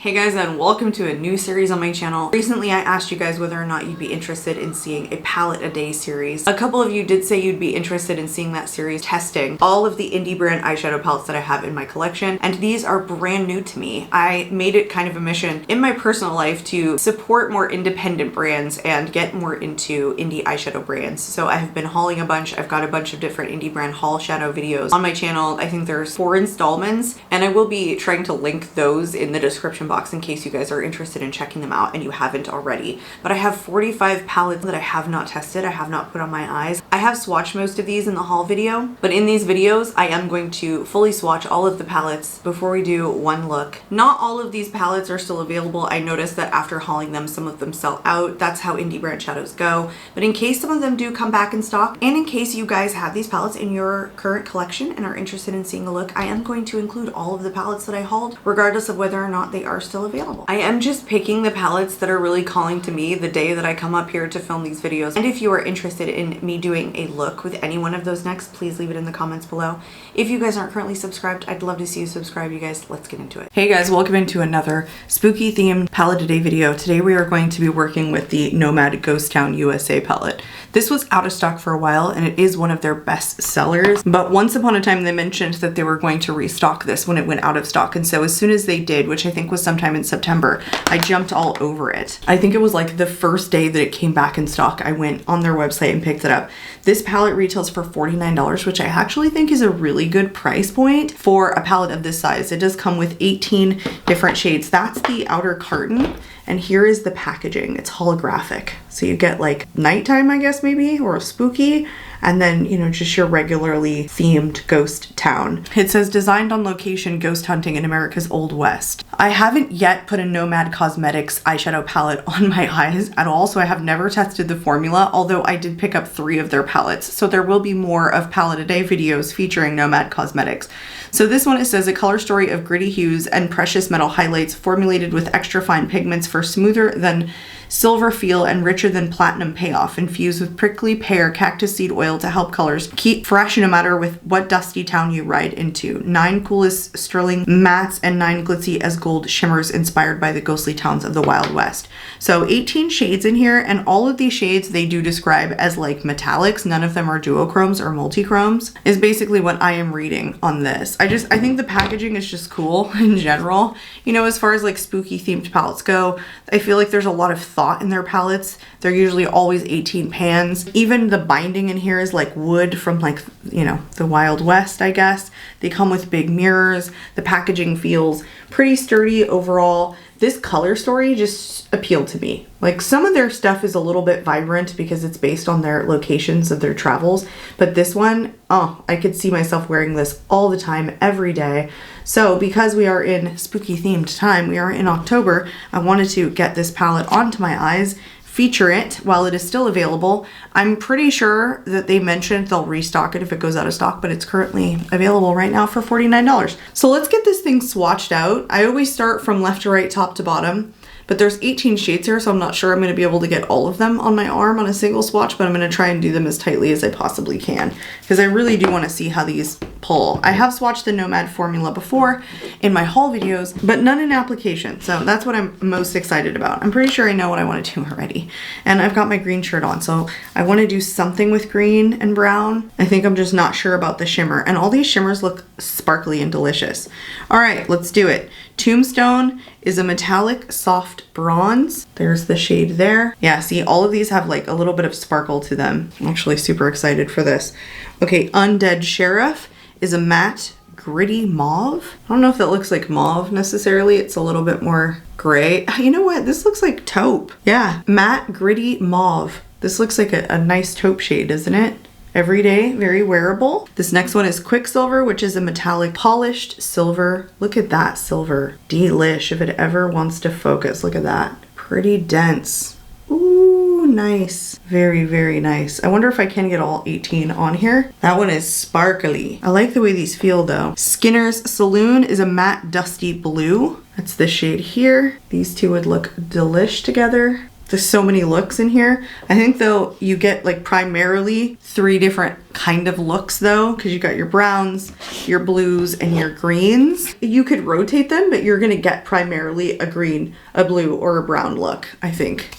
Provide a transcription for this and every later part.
Hey guys, and welcome to a new series on my channel. Recently I asked you guys whether or not you'd be interested in seeing a palette a day series. A couple of you did say you'd be interested in seeing that series testing all of the indie brand eyeshadow palettes that I have in my collection, and these are brand new to me. I made it kind of a mission in my personal life to support more independent brands and get more into indie eyeshadow brands. So I have been hauling a bunch. I've got a bunch of different indie brand haul shadow videos on my channel. I think there's 4 installments, and I will be trying to link those in the description box in case you guys are interested in checking them out and you haven't already. But I have 45 palettes that I have not tested, I have not put on my eyes. I have swatched most of these in the haul video, but in these videos I am going to fully swatch all of the palettes before we do one look. Not all of these palettes are still available. I noticed that after hauling them, some of them sell out. That's how indie brand shadows go. But in case some of them do come back in stock, and in case you guys have these palettes in your current collection and are interested in seeing a look, I am going to include all of the palettes that I hauled, regardless of whether or not they are still available. I am just picking the palettes that are really calling to me the day that I come up here to film these videos. And if you are interested in me doing a look with any one of those next, please leave it in the comments below. If you guys aren't currently subscribed, I'd love to see you subscribe. You guys, let's get into it. Hey guys, welcome into another spooky themed palette a day video. Today we are going to be working with the Nomad Ghost Town USA palette. This was out of stock for a while and it is one of their best sellers, but once upon a time they mentioned that they were going to restock this when it went out of stock, and so as soon as they did, which I think was sometime in September, I jumped all over it. I think it was like the first day that it came back in stock, I went on their website and picked it up. This palette retails for $49, which I actually think is a really good price point for a palette of this size. It does come with 18 different shades. That's the outer carton. And here is the packaging. It's holographic. So you get like nighttime, I guess, maybe, or a spooky, and then, you know, just your regularly themed ghost town. It says designed on location, ghost hunting in America's Old West. I haven't yet put a Nomad Cosmetics eyeshadow palette on my eyes at all, so I have never tested the formula, although I did pick up 3 of their palettes. So there will be more of palette a day videos featuring Nomad Cosmetics. So this one, it says a color story of gritty hues and precious metal highlights formulated with extra fine pigments for smoother than silver feel and richer than platinum payoff, infused with prickly pear cactus seed oil to help colors keep fresh no matter with what dusty town you ride into. 9 coolest sterling mattes and 9 glitzy as gold shimmers inspired by the ghostly towns of the Wild West. So 18 shades in here, and all of these shades they do describe as like metallics. None of them are duochromes or multichromes, is basically what I am reading on this. I think the packaging is just cool in general. You know, as far as like spooky themed palettes go, I feel like there's a lot of thought in their palettes. They're usually always 18 pans. Even the binding in here is like wood from like, you know, the Wild West, I guess. They come with big mirrors. The packaging feels pretty sturdy overall. This color story just appealed to me. Like, some of their stuff is a little bit vibrant because it's based on their locations of their travels, but this one, oh, I could see myself wearing this all the time, every day. So because we are in spooky themed time, we are in October, I wanted to get this palette onto my eyes, feature it while it is still available. I'm pretty sure that they mentioned they'll restock it if it goes out of stock, but it's currently available right now for $49. So let's get this thing swatched out. I always start from left to right, top to bottom, but there's 18 shades here, so I'm not sure I'm gonna be able to get all of them on my arm on a single swatch, but I'm gonna try and do them as tightly as I possibly can, because I really do wanna see how these pull. I have swatched the Nomad formula before in my haul videos, but none in application, so that's what I'm most excited about. I'm pretty sure I know what I wanna do already. And I've got my green shirt on, so I wanna do something with green and brown. I think I'm just not sure about the shimmer, and all these shimmers look sparkly and delicious. All right, let's do it. Tombstone is a metallic soft bronze. There's the shade there. Yeah, see, all of these have like a little bit of sparkle to them. I'm actually super excited for this. Okay, Undead Sheriff is a matte gritty mauve. I don't know if that looks like mauve necessarily. It's a little bit more gray. You know what? This looks like taupe. Yeah, matte gritty mauve. This looks like a nice taupe shade, isn't it? Everyday, very wearable. This next one is Quicksilver, which is a metallic polished silver. Look at that silver. Delish if it ever wants to focus. Look at that. Pretty dense. Ooh, nice. Very, very nice. I wonder if I can get all 18 on here. That one is sparkly. I like the way these feel though. Skinner's Saloon is a matte dusty blue. That's the shade here. These two would look delish together. There's so many looks in here. I think though you get like primarily 3 different kind of looks though, because you got your browns, your blues, and your greens. You could rotate them, but you're gonna get primarily a green, a blue, or a brown look, I think,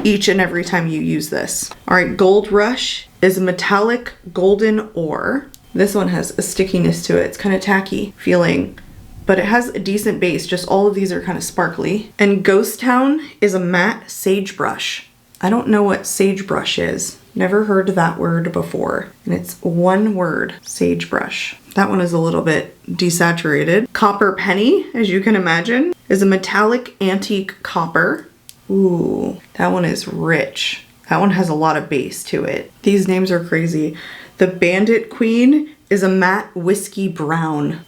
each and every time you use this. All right, Gold Rush is a metallic golden ore. This one has a stickiness to it. It's kind of tacky feeling, but it has a decent base. Just all of these are kind of sparkly. And Ghost Town is a matte sagebrush. I don't know what sagebrush is. Never heard that word before. And it's one word, sagebrush. That one is a little bit desaturated. Copper Penny, as you can imagine, is a metallic antique copper. Ooh, that one is rich. That one has a lot of base to it. These names are crazy. The Bandit Queen is a matte whiskey brown.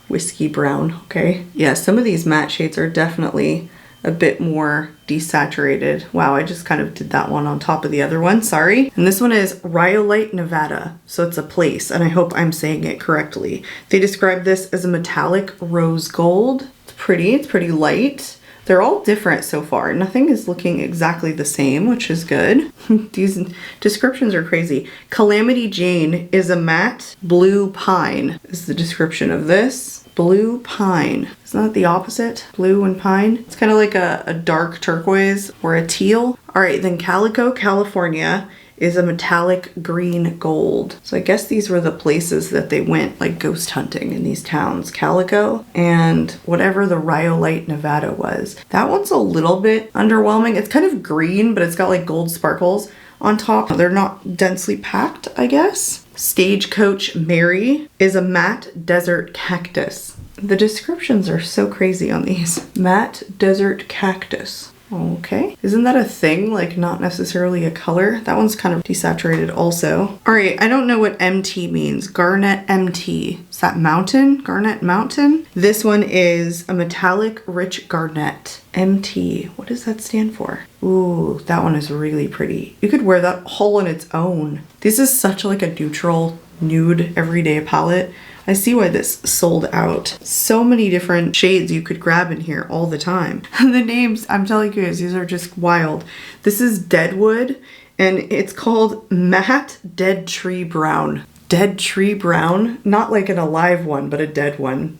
Whiskey brown, okay. Yeah, some of these matte shades are definitely a bit more desaturated. Wow, I just kind of did that one on top of the other one, sorry. And this one is Rhyolite, Nevada. So it's a place, and I hope I'm saying it correctly. They describe this as a metallic rose gold. It's pretty light. They're all different so far. Nothing is looking exactly the same, which is good. These descriptions are crazy. Calamity Jane is a matte blue pine, is the description of this. Blue pine. Isn't that the opposite? Blue and pine? It's kind of like a dark turquoise or a teal. All right, then Calico, California is a metallic green gold. So I guess these were the places that they went like ghost hunting in these towns. Calico and whatever the Rhyolite, Nevada was. That one's a little bit underwhelming. It's kind of green, but it's got like gold sparkles on top. They're not densely packed, I guess. Stagecoach Mary is a matte desert cactus. The descriptions are so crazy on these. Matte desert cactus. Okay. Isn't that a thing? Like not necessarily a color? That one's kind of desaturated also. All right, I don't know what MT means. Garnet MT. Is that mountain? Garnet mountain? This one is a metallic rich garnet. MT. What does that stand for? Ooh, that one is really pretty. You could wear that whole on its own. This is such like a neutral nude everyday palette. I see why this sold out. So many different shades you could grab in here all the time. The names, I'm telling you guys, these are just wild. This is Deadwood, and it's called Matte Dead Tree Brown. Dead Tree Brown? Not like an alive one, but a dead one.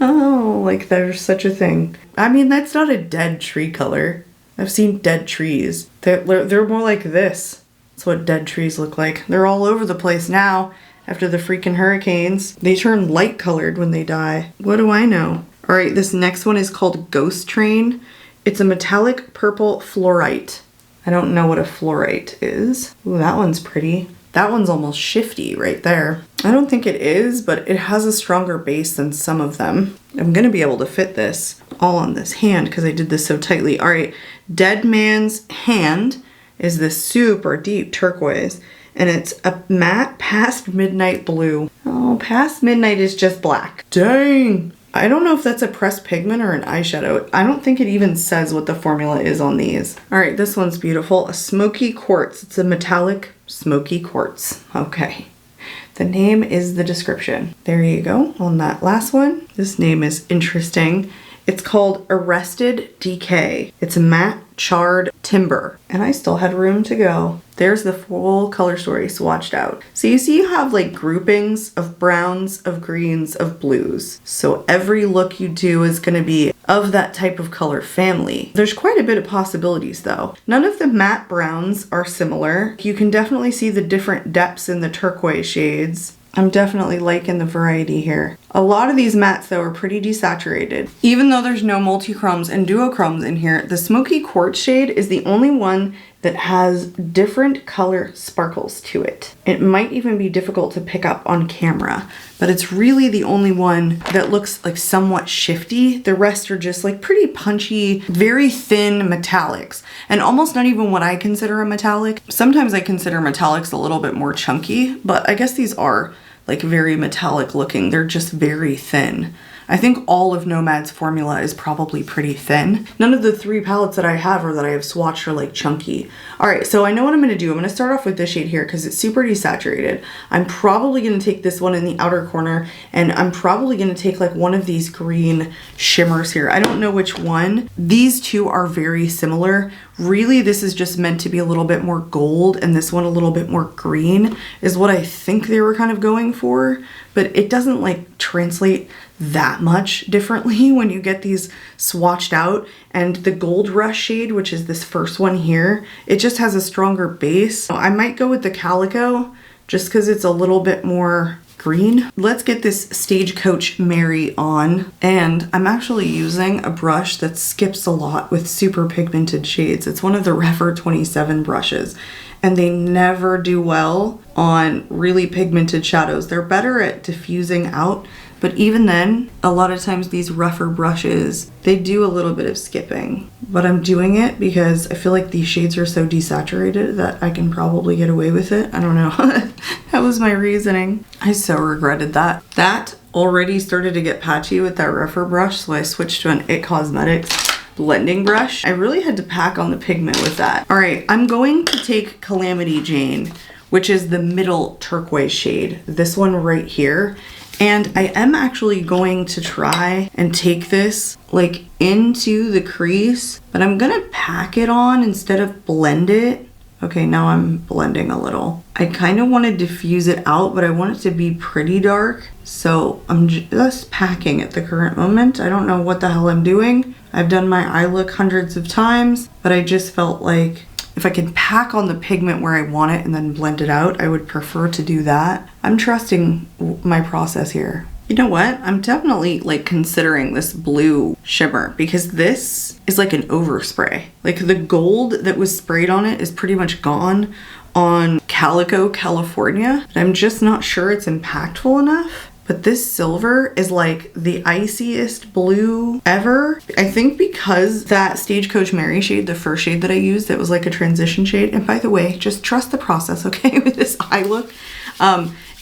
Oh, like there's such a thing. I mean, that's not a dead tree color. I've seen dead trees. They're more like this. That's what dead trees look like. They're all over the place now. After the freaking hurricanes, they turn light colored when they die. What do I know? All right, this next one is called Ghost Train. It's a metallic purple fluorite. I don't know what a fluorite is. Ooh, that one's pretty. That one's almost shifty right there. I don't think it is, but it has a stronger base than some of them. I'm gonna be able to fit this all on this hand because I did this so tightly. All right, Dead Man's Hand is this super deep turquoise. And it's a matte past midnight blue. Oh, past midnight is just black. Dang. I don't know if that's a pressed pigment or an eyeshadow. I don't think it even says what the formula is on these. All right, this one's beautiful. A smoky quartz. It's a metallic smoky quartz. Okay. The name is the description. There you go on that last one. This name is interesting. It's called Arrested Decay. It's a matte charred timber. And I still had room to go. There's the full color story swatched out. So you see you have like groupings of browns, of greens, of blues. So every look you do is gonna be of that type of color family. There's quite a bit of possibilities though. None of the matte browns are similar. You can definitely see the different depths in the turquoise shades. I'm definitely liking the variety here. A lot of these mattes though are pretty desaturated. Even though there's no multi-chromes and duochromes in here, the smoky quartz shade is the only one that has different color sparkles to it. It might even be difficult to pick up on camera, but it's really the only one that looks like somewhat shifty. The rest are just like pretty punchy, very thin metallics, and almost not even what I consider a metallic. Sometimes I consider metallics a little bit more chunky, but I guess these are like very metallic looking. They're just very thin. I think all of Nomad's formula is probably pretty thin. None of the 3 palettes that I have or that I have swatched are like chunky. All right, so I know what I'm gonna do. I'm gonna start off with this shade here because it's super desaturated. I'm probably gonna take this one in the outer corner, and I'm probably gonna take like one of these green shimmers here. I don't know which one. These two are very similar. Really, this is just meant to be a little bit more gold, and this one a little bit more green is what I think they were kind of going for, but it doesn't like translate that much differently when you get these swatched out. And the Gold Rush shade, which is this first one here, it just has a stronger base. So I might go with the Calico just because it's a little bit more green. Let's get this Stagecoach Mary on, and I'm actually using a brush that skips a lot with super pigmented shades. It's one of the Refer 27 brushes, and they never do well on really pigmented shadows. They're better at diffusing out, but even then, a lot of times these rougher brushes, they do a little bit of skipping. But I'm doing it because I feel like these shades are so desaturated that I can probably get away with it. I don't know. That was my reasoning. I so regretted that. That already started to get patchy with that rougher brush, so I switched to an IT Cosmetics blending brush. I really had to pack on the pigment with that. All right, I'm going to take Calamity Jane, which is the middle turquoise shade, this one right here. And I am actually going to try and take this like into the crease, but I'm gonna pack it on instead of blend it. Okay, now I'm blending a little. I kind of want to diffuse it out, but I want it to be pretty dark. So I'm just packing at the current moment. I don't know what the hell I'm doing. I've done my eye look hundreds of times, but I just felt like if I can pack on the pigment where I want it and then blend it out, I would prefer to do that. I'm trusting my process here. You know what? I'm definitely like considering this blue shimmer because this is like an overspray. Like the gold that was sprayed on it is pretty much gone on Calico California. I'm just not sure it's impactful enough. But this silver is like the iciest blue ever. I think because that Stagecoach Mary shade, the first shade that I used, that was like a transition shade. And by the way, just trust the process, okay, with this eye look.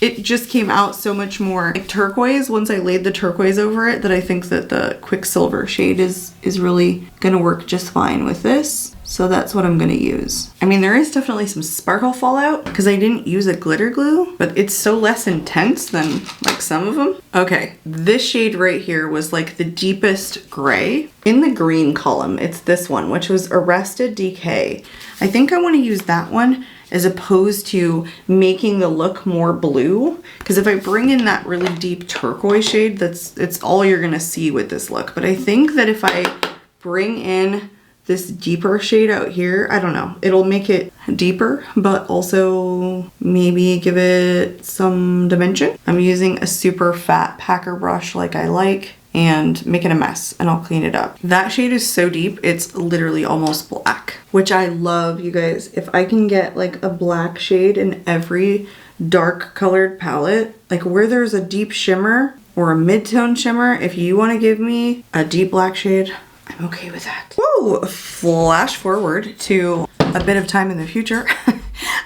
It just came out so much more like turquoise once I laid the turquoise over it, that I think that the Quicksilver shade is really gonna work just fine with this. So that's what I'm gonna use. I mean, there is definitely some sparkle fallout because I didn't use a glitter glue, but it's so less intense than like some of them. Okay, this shade right here was like the deepest gray. In the green column, it's this one, which was Arrested Decay. I think I wanna use that one as opposed to making the look more blue. Because if I bring in that really deep turquoise shade, it's all you're gonna see with this look. But I think that if I bring in this deeper shade out here, I don't know, it'll make it deeper, but also maybe give it some dimension. I'm using a super fat packer brush like I like, and making a mess, and I'll clean it up. That shade is so deep, it's literally almost black, which I love, you guys. If I can get like a black shade in every dark colored palette, like where there's a deep shimmer or a mid-tone shimmer, if you want to give me a deep black shade, I'm okay with that. Whoa, flash forward to a bit of time in the future.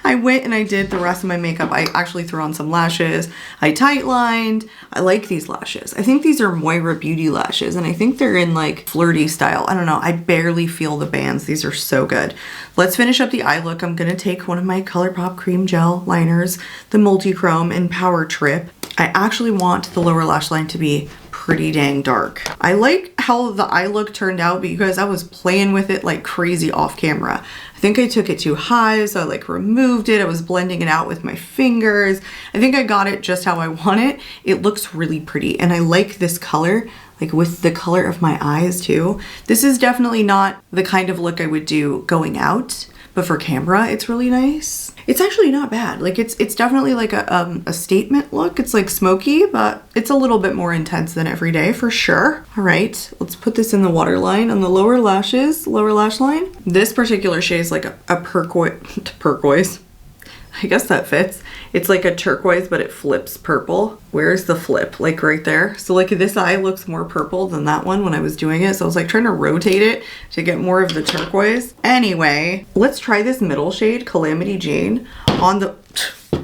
I went and I did the rest of my makeup. I actually threw on some lashes. I tight lined. I like these lashes. I think these are Moira Beauty lashes, and I think they're in like flirty style. I don't know. I barely feel the bands. These are so good. Let's finish up the eye look. I'm gonna take one of my ColourPop cream gel liners, the Multi-Chrome in Power Trip. I actually want the lower lash line to be pretty dang dark. I like how the eye look turned out because I was playing with it like crazy off camera. I think I took it too high, so I like removed it. I was blending it out with my fingers. I think I got it just how I want it. It looks really pretty, and I like this color, like with the color of my eyes too. This is definitely not the kind of look I would do going out, but for camera, it's really nice. It's actually not bad. Like it's definitely like a statement look. It's like smoky, but it's a little bit more intense than every day for sure. All right, let's put this in the waterline on the lower lashes, lower lash line. This particular shade is like a turquoise. I guess that fits. It's like a turquoise, but it flips purple. Where's the flip? Like right there. So like this eye looks more purple than that one when I was doing it. So I was like trying to rotate it to get more of the turquoise. Anyway, let's try this middle shade, Calamity Jane, on the...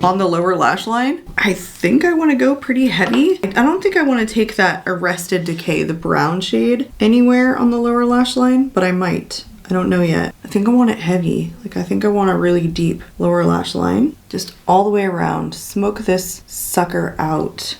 On the lower lash line, I think I want to go pretty heavy. I don't think I want to take that Arrested Decay, the brown shade, anywhere on the lower lash line, but I might. I don't know yet. I think I want it heavy. Like, I think I want a really deep lower lash line. Just all the way around. Smoke this sucker out.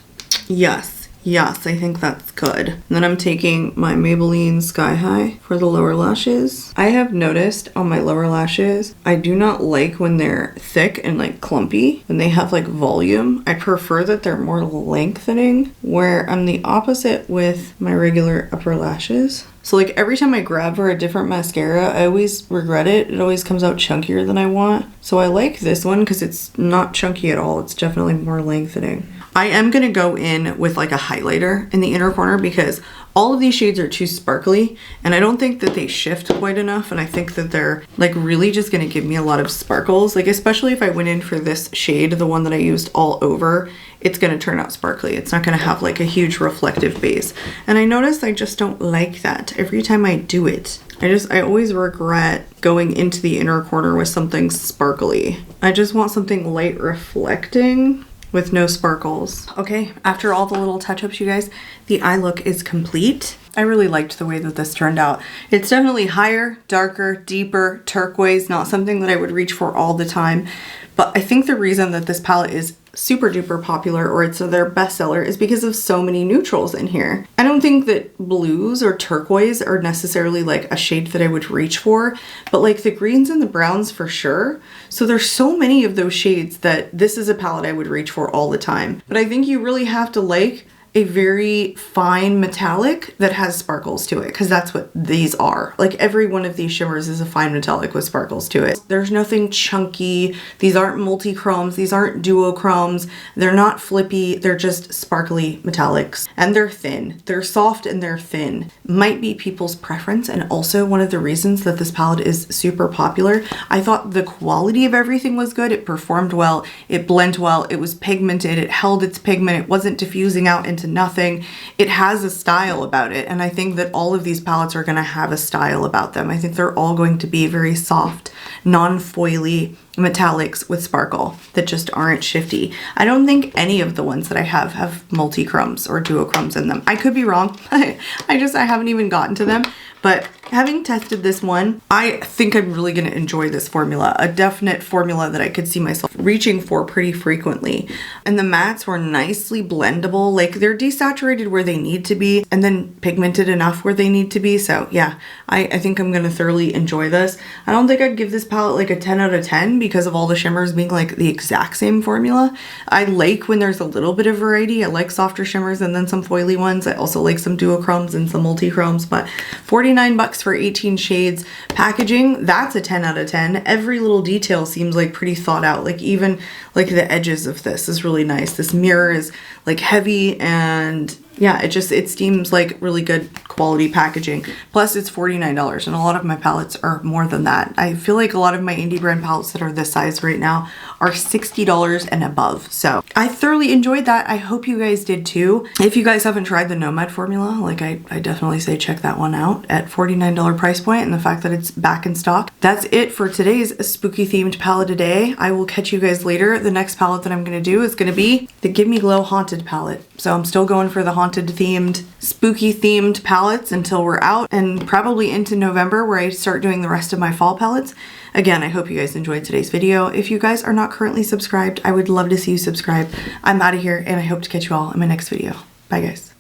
Yes. Yes, I think that's good. And then I'm taking my Maybelline Sky High for the lower lashes. I have noticed on my lower lashes, I do not like when they're thick and like clumpy, when they have like volume. I prefer that they're more lengthening, where I'm the opposite with my regular upper lashes. So like every time I grab for a different mascara, I always regret it. It always comes out chunkier than I want. So I like this one because it's not chunky at all. It's definitely more lengthening. I am going to go in with like a highlighter in the inner corner because all of these shades are too sparkly and I don't think that they shift quite enough, and I think that they're like really just going to give me a lot of sparkles. Like especially if I went in for this shade, the one that I used all over, it's going to turn out sparkly. It's not going to have like a huge reflective base. And I noticed I just don't like that every time I do it. I always regret going into the inner corner with something sparkly. I just want something light reflecting with no sparkles. Okay, after all the little touch-ups, you guys, the eye look is complete. I really liked the way that this turned out. It's definitely higher, darker, deeper, turquoise, not something that I would reach for all the time. But I think the reason that this palette is super duper popular, or it's their bestseller, is because of so many neutrals in here. I don't think that blues or turquoise are necessarily like a shade that I would reach for, but like the greens and the browns for sure. So there's so many of those shades that this is a palette I would reach for all the time. But I think you really have to like a very fine metallic that has sparkles to it, because that's what these are. Like every one of these shimmers is a fine metallic with sparkles to it. There's nothing chunky. These aren't multi-chromes. These aren't duochromes. They're not flippy. They're just sparkly metallics, and they're thin. They're soft and they're thin. Might be people's preference, and also one of the reasons that this palette is super popular. I thought the quality of everything was good. It performed well. It blended well. It was pigmented. It held its pigment. It wasn't diffusing out into nothing. It has a style about it, and I think that all of these palettes are going to have a style about them. I think they're all going to be very soft, non-foily metallics with sparkle that just aren't shifty. I don't think any of the ones that I have multi-chromes or duochromes in them. I could be wrong. I haven't even gotten to them. But having tested this one, I think I'm really going to enjoy this formula. A definite formula that I could see myself reaching for pretty frequently. And the mattes were nicely blendable. Like they're desaturated where they need to be and then pigmented enough where they need to be. So yeah, I think I'm going to thoroughly enjoy this. I don't think I'd give this palette like a 10 out of 10 because of all the shimmers being like the exact same formula. I like when there's a little bit of variety. I like softer shimmers and then some foily ones. I also like some duochromes and some multi-chromes, but $49 for 18 shades. Packaging, that's a 10 out of 10. Every little detail seems like pretty thought out. Like even like the edges of this is really nice. This mirror is like heavy, and yeah, it seems like really good quality packaging. Plus it's $49, and a lot of my palettes are more than that. I feel like a lot of my indie brand palettes that are this size right now are $60 and above. So I thoroughly enjoyed that. I hope you guys did too. If you guys haven't tried the Nomad formula, like I definitely say check that one out at $49 price point, and the fact that it's back in stock. That's it for today's spooky themed palette a day. I will catch you guys later. The next palette that I'm going to do is going to be the Give Me Glow Haunted palette. So I'm still going for the haunted themed, spooky themed palettes until we're out, and probably into November where I start doing the rest of my fall palettes. Again, I hope you guys enjoyed today's video. If you guys are not currently subscribed, I would love to see you subscribe. I'm out of here, and I hope to catch you all in my next video. Bye guys.